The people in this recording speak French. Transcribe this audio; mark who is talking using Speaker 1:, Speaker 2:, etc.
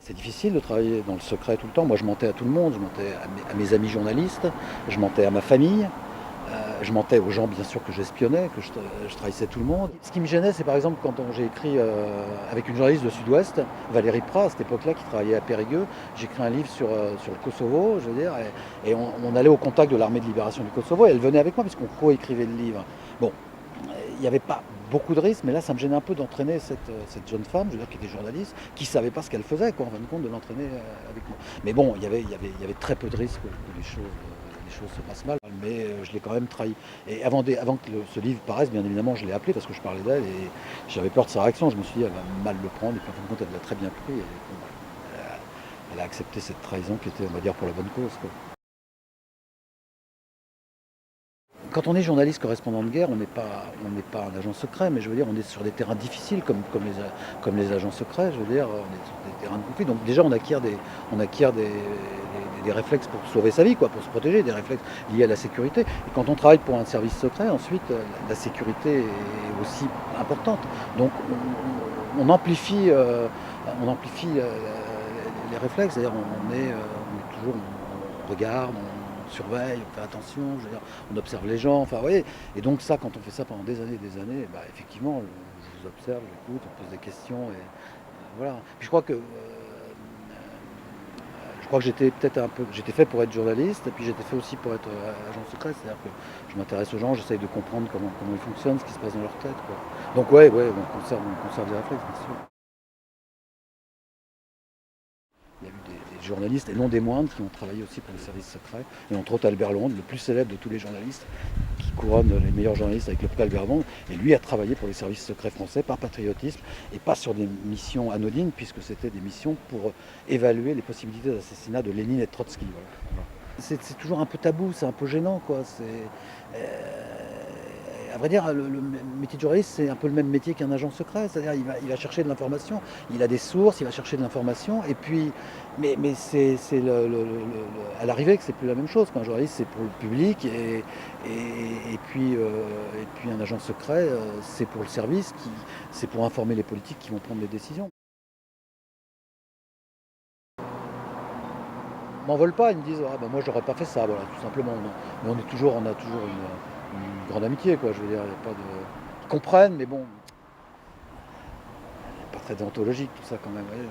Speaker 1: C'est difficile de travailler dans le secret tout le temps. Moi, je mentais à tout le monde, je mentais à mes amis journalistes, je mentais à ma famille, je mentais aux gens, bien sûr, que j'espionnais, que je trahissais tout le monde. Ce qui me gênait, c'est par exemple quand j'ai écrit avec une journaliste de Sud-Ouest, Valérie Prat, à cette époque-là, qui travaillait à Périgueux. J'ai écrit un livre sur le Kosovo, je veux dire, et on allait au contact de l'armée de libération du Kosovo, et elle venait avec moi, puisqu'on co-écrivait le livre. Bon, il n'y avait pas beaucoup de risques, mais là, ça me gênait un peu d'entraîner cette jeune femme, je veux dire, qui était journaliste, qui ne savait pas ce qu'elle faisait, quoi, en fin de compte, de l'entraîner avec moi. Mais bon, il y avait très peu de risques que les choses se passent mal, mais je l'ai quand même trahi. Et avant que ce livre paraisse, bien évidemment, je l'ai appelée parce que je parlais d'elle et j'avais peur de sa réaction. Je me suis dit, elle va mal le prendre, et puis en fin de compte, elle l'a très bien pris. Et, bon, elle a accepté cette trahison qui était, on va dire, pour la bonne cause, quoi. Quand on est journaliste correspondant de guerre, on n'est pas un agent secret, mais je veux dire, on est sur des terrains difficiles comme les agents secrets, je veux dire, on est sur des terrains de conflit. Donc déjà, on acquiert des réflexes pour sauver sa vie, quoi, pour se protéger, des réflexes liés à la sécurité. Et quand on travaille pour un service secret, ensuite, la sécurité est aussi importante. Donc on amplifie les réflexes, c'est-à-dire on est toujours, on regarde, on surveille, on fait attention, je veux dire, on observe les gens, enfin, vous voyez. Et donc ça, quand on fait ça pendant des années, bah, effectivement, je vous observe, j'écoute, on pose des questions, et voilà. Puis je crois que j'étais fait pour être journaliste, et puis j'étais fait aussi pour être agent secret, c'est-à-dire que je m'intéresse aux gens, j'essaye de comprendre comment ils fonctionnent, ce qui se passe dans leur tête, quoi. Donc ouais, on conserve des réflexes, bien sûr. Il y a eu des journalistes, et non des moindres, qui ont travaillé aussi pour les services secrets, et entre autres Albert Londres, le plus célèbre de tous les journalistes, qui couronne les meilleurs journalistes avec le prix Albert Londres, et lui a travaillé pour les services secrets français par patriotisme, et pas sur des missions anodines, puisque c'était des missions pour évaluer les possibilités d'assassinat de Lénine et de Trotsky. Voilà. C'est toujours un peu tabou, c'est un peu gênant, quoi. À vrai dire, le métier de journaliste, c'est un peu le même métier qu'un agent secret. C'est-à-dire, il va chercher de l'information, il a des sources, il va chercher de l'information, et puis, mais c'est à l'arrivée que c'est plus la même chose. Un journaliste, c'est pour le public, et puis un agent secret, c'est pour le service, c'est pour informer les politiques qui vont prendre les décisions. M'en veulent pas, ils me disent ah, bah, moi j'aurais pas fait ça, voilà, tout simplement. Non. Mais on a toujours une grande amitié, quoi. Je veux dire, il y a pas de. Ils comprennent, mais bon, pas très déontologique tout ça quand même. Ouais.